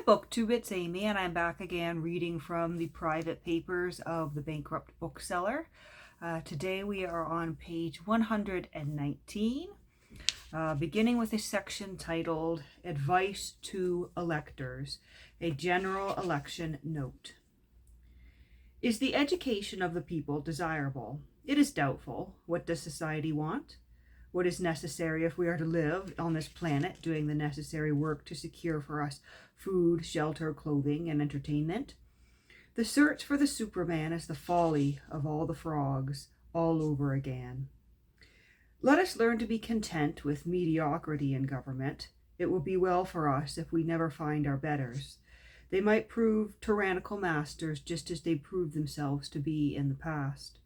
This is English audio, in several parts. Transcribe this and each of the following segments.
Booktube, it's Amy, and I'm back again reading from the private papers of the Bankrupt Bookseller. Today we are on page 119, beginning with a section titled Advice to Electors, a General Election Note. Is the education of the people desirable? It is doubtful. What does society want? What is necessary if we are to live on this planet, doing the necessary work to secure for us food, shelter, clothing, and entertainment? The search for the Superman is the folly of all the frogs all over again. Let us learn to be content with mediocrity in government. It will be well for us if we never find our betters. They might prove tyrannical masters just as they proved themselves to be in the past.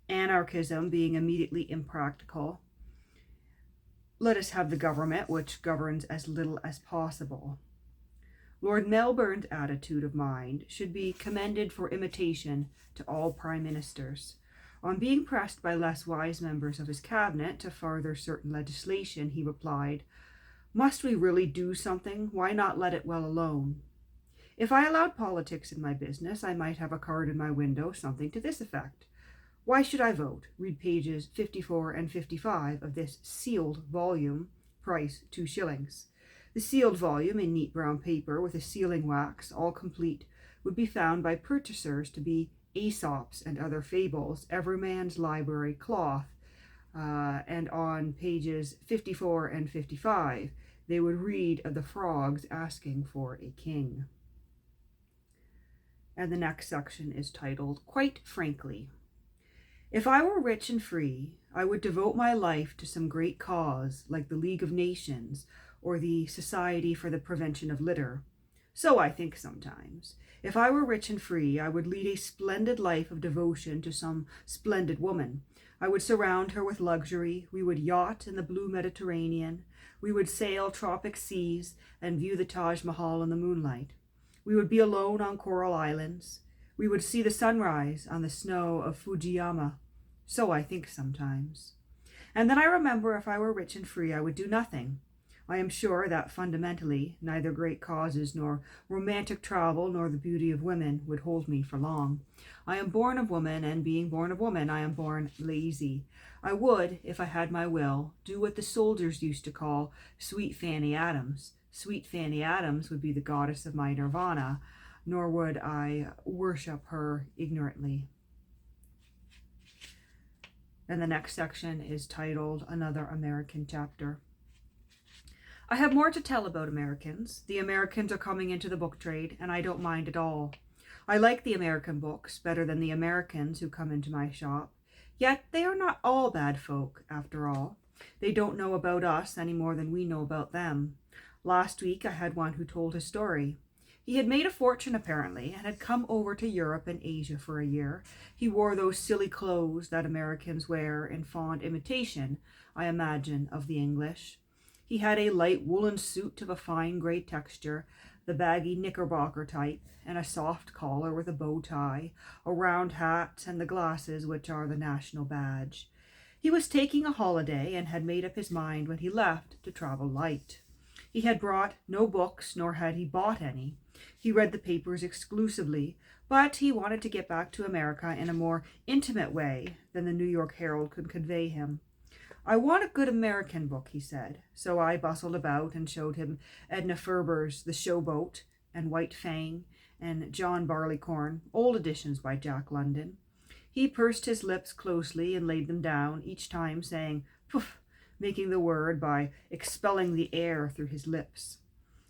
Anarchism being immediately impractical, let us have the government which governs as little as possible. Lord Melbourne's attitude of mind should be commended for imitation to all prime ministers. On being pressed by less wise members of his cabinet to further certain legislation, he replied, "Must we really do something? Why not let it well alone? If I allowed politics in my business, I might have a card in my window, something to this effect. Why should I vote? Read pages 54 and 55 of this sealed volume, price 2 shillings. The sealed volume in neat brown paper with a sealing wax, all complete, would be found by purchasers to be Aesop's and other fables, every man's library cloth, and on pages 54 and 55, they would read of the frogs asking for a king." And the next section is titled, Quite Frankly. If I were rich and free, I would devote my life to some great cause like the League of Nations or the Society for the Prevention of Litter. So I think sometimes. If I were rich and free, I would lead a splendid life of devotion to some splendid woman. I would surround her with luxury. We would yacht in the blue Mediterranean. We would sail tropic seas and view the Taj Mahal in the moonlight. We would be alone on coral islands. We would see the sunrise on the snow of Fujiyama. So I think sometimes. And then I remember if I were rich and free, I would do nothing. I am sure that fundamentally, neither great causes nor romantic travel nor the beauty of women would hold me for long. I am born of woman, and being born of woman, I am born lazy. I would, if I had my will, do what the soldiers used to call Sweet Fanny Adams. Sweet Fanny Adams would be the goddess of my nirvana, nor would I worship her ignorantly. And the next section is titled Another American Chapter. I have more to tell about Americans. The Americans are coming into the book trade, and I don't mind at all. I like the American books better than the Americans who come into my shop. Yet they are not all bad folk, after all. They don't know about us any more than we know about them. Last week I had one who told his story. He had made a fortune, apparently, and had come over to Europe and Asia for a year. He wore those silly clothes that Americans wear in fond imitation, I imagine, of the English. He had a light woolen suit of a fine gray texture, the baggy knickerbocker type, and a soft collar with a bow tie, a round hat, and the glasses which are the national badge. He was taking a holiday and had made up his mind when he left to travel light. He had brought no books, nor had he bought any. He read the papers exclusively, but he wanted to get back to America in a more intimate way than the New York Herald could convey him. I want a good American book, he said, so I bustled about and showed him Edna Ferber's The Showboat and White Fang and John Barleycorn, old editions by Jack London. He pursed his lips closely and laid them down, each time saying, "Poof," making the word by expelling the air through his lips.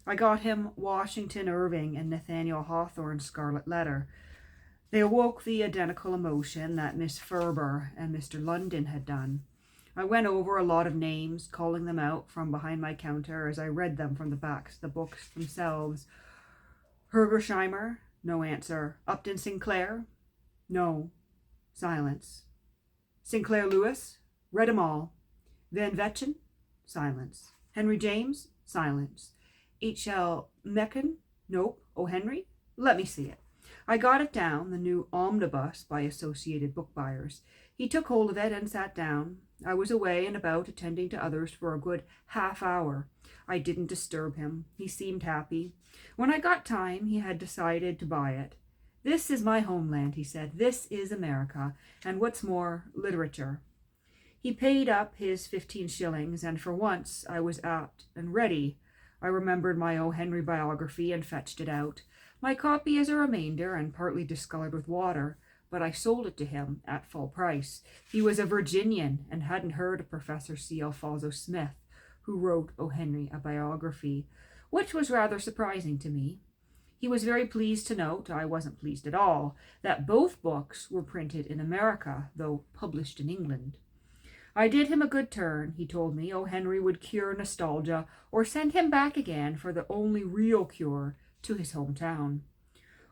I got him Washington Irving and Nathaniel Hawthorne's Scarlet Letter. They awoke the identical emotion that Miss Ferber and Mr. London had done. I went over a lot of names, calling them out from behind my counter as I read them from the backs of the books themselves. Hergesheimer? No answer. Upton Sinclair? No. Silence. Sinclair Lewis? Read 'em all. Van Vechten? Silence. Henry James? Silence. H.L. Mencken? Nope. O. Henry? Let me see it. I got it down, the new omnibus by Associated Book Buyers. He took hold of it and sat down. I was away and about attending to others for a good half hour. I didn't disturb him. He seemed happy. When I got time, he had decided to buy it. This is my homeland, he said. This is America, and what's more, literature. He paid up his 15 shillings, and for once I was apt and ready. I remembered my O. Henry biography and fetched it out. My copy is a remainder and partly discolored with water, but I sold it to him at full price. He was a Virginian and hadn't heard of Professor C. Alphonso Smith, who wrote O. Henry a biography, which was rather surprising to me. He was very pleased to note, I wasn't pleased at all, that both books were printed in America, though published in England. I did him a good turn, he told me. O. Henry would cure nostalgia or send him back again for the only real cure to his hometown.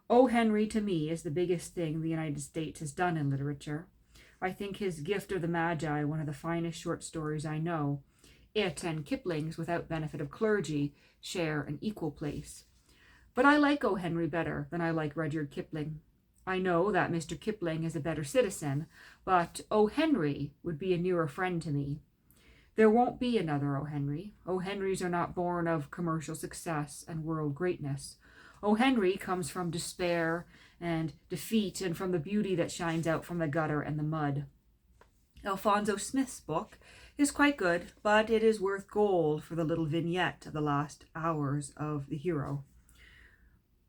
O. Henry, to me, is the biggest thing the United States has done in literature. I think his Gift of the Magi one of the finest short stories I know. It and Kipling's Without Benefit of Clergy share an equal place. But I like O. Henry better than I like Rudyard Kipling. I know that Mr. Kipling is a better citizen, but O. Henry would be a nearer friend to me. There won't be another O. Henry. O. Henrys are not born of commercial success and world greatness. O. Henry comes from despair and defeat and from the beauty that shines out from the gutter and the mud. Alphonso Smith's book is quite good, but it is worth gold for the little vignette of the last hours of the hero.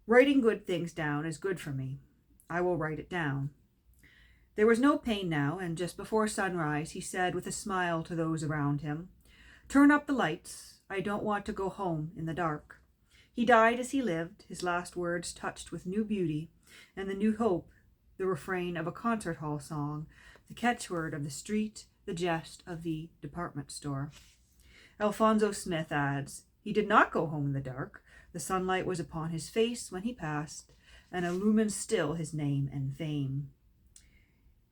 Writing good things down is good for me. I will write it down. There was no pain now, and just before sunrise he said with a smile to those around him, "Turn up the lights. I don't want to go home in the dark." He died as he lived, his last words touched with new beauty and the new hope, the refrain of a concert hall song, the catchword of the street, the jest of the department store. Alphonso Smith adds, "He did not go home in the dark. The sunlight was upon his face when he passed, and illumined still his name and fame."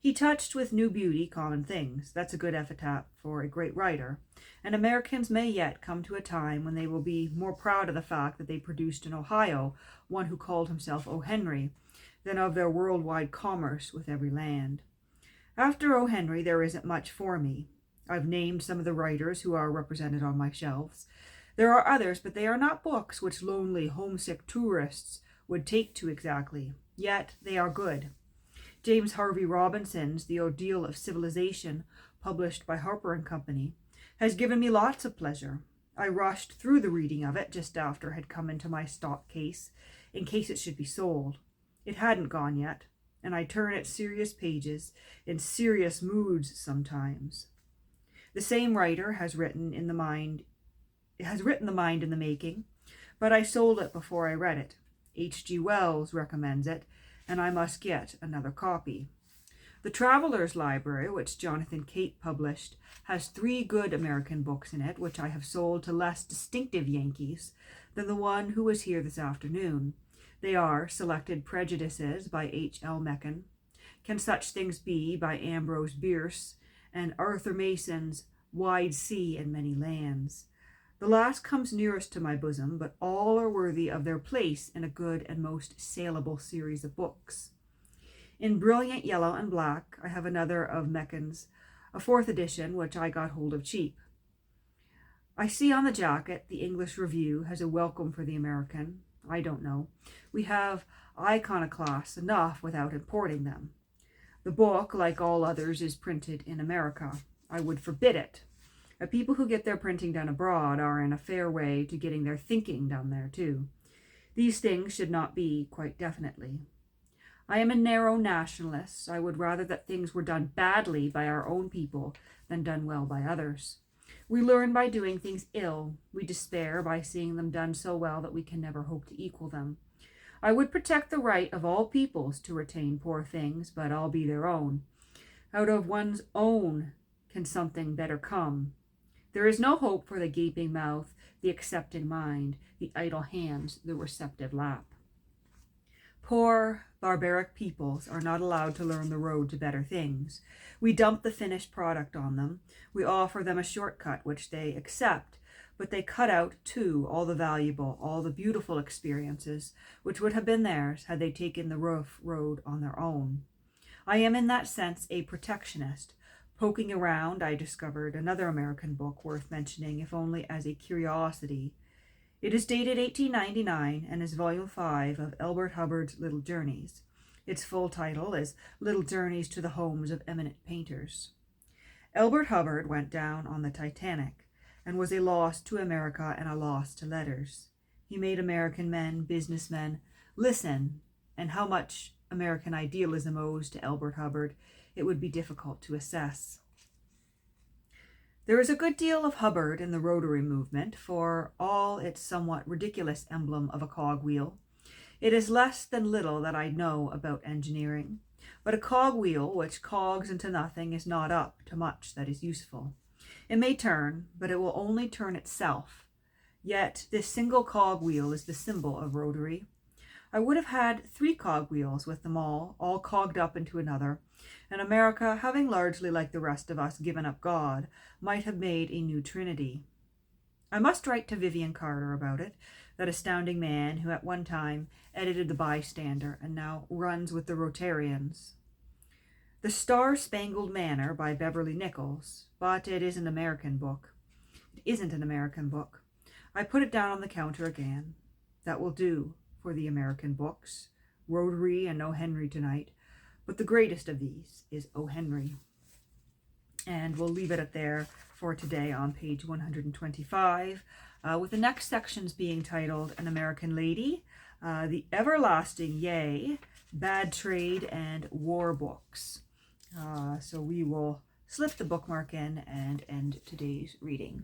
He touched with new beauty common things. That's a good epitaph for a great writer. And Americans may yet come to a time when they will be more proud of the fact that they produced in Ohio one who called himself O. Henry than of their worldwide commerce with every land. After O. Henry, there isn't much for me. I've named some of the writers who are represented on my shelves. There are others, but they are not books which lonely, homesick tourists would take to exactly. Yet they are good. James Harvey Robinson's The Ordeal of Civilization, published by Harper & Company, has given me lots of pleasure. I rushed through the reading of it just after it had come into my stock case, in case it should be sold. It hadn't gone yet, and I turn its serious pages in serious moods sometimes. The same writer has written The Mind in the Making, but I sold it before I read it. H.G. Wells recommends it, and I must get another copy. The Traveller's Library, which Jonathan Cate published, has 3 good American books in it, which I have sold to less distinctive Yankees than the one who was here this afternoon. They are Selected Prejudices by H.L. Mencken, Can Such Things Be by Ambrose Bierce, and Arthur Mason's Wide Sea and Many Lands. The last comes nearest to my bosom, but all are worthy of their place in a good and most saleable series of books. In brilliant yellow and black, I have another of Mencken's, a 4th edition, which I got hold of cheap. I see on the jacket the English Review has a welcome for the American. I don't know. We have iconoclasts enough without importing them. The book, like all others, is printed in America. I would forbid it. People who get their printing done abroad are in a fair way to getting their thinking done there too. These things should not be, quite definitely. I am a narrow nationalist. I would rather that things were done badly by our own people than done well by others. We learn by doing things ill. We despair by seeing them done so well that we can never hope to equal them. I would protect the right of all peoples to retain poor things, but all be their own. Out of one's own can something better come. There is no hope for the gaping mouth, the accepting mind, the idle hands, the receptive lap. Poor, barbaric peoples are not allowed to learn the road to better things. We dump the finished product on them. We offer them a shortcut which they accept, but they cut out, too, all the valuable, all the beautiful experiences which would have been theirs had they taken the rough road on their own. I am in that sense a protectionist. Poking around, I discovered another American book worth mentioning, if only as a curiosity. It is dated 1899 and is volume 5 of Elbert Hubbard's Little Journeys. Its full title is Little Journeys to the Homes of Eminent Painters. Elbert Hubbard went down on the Titanic and was a loss to America and a loss to letters. He made American men, businessmen, listen, and how much American idealism owes to Elbert Hubbard, it would be difficult to assess. There is a good deal of Hubbard in the rotary movement, for all its somewhat ridiculous emblem of a cogwheel. It is less than little that I know about engineering, but a cogwheel which cogs into nothing is not up to much that is useful. It may turn, but it will only turn itself. Yet this single cogwheel is the symbol of rotary. I would have had 3 cogwheels with them all cogged up into another, and America, having largely like the rest of us given up God, might have made a new trinity. I must write to Vivian Carter about it, that astounding man who at one time edited The Bystander and now runs with the Rotarians. The Star-Spangled Manor by Beverly Nichols, but it is an American book. It isn't an American book. I put it down on the counter again. That will do for the American books, Rotary and O. Henry tonight, but the greatest of these is O. Henry. And we'll leave it at there for today on page 125, with the next sections being titled An American Lady, The Everlasting Yea, Bad Trade, and War Books. So we will slip the bookmark in and end today's reading.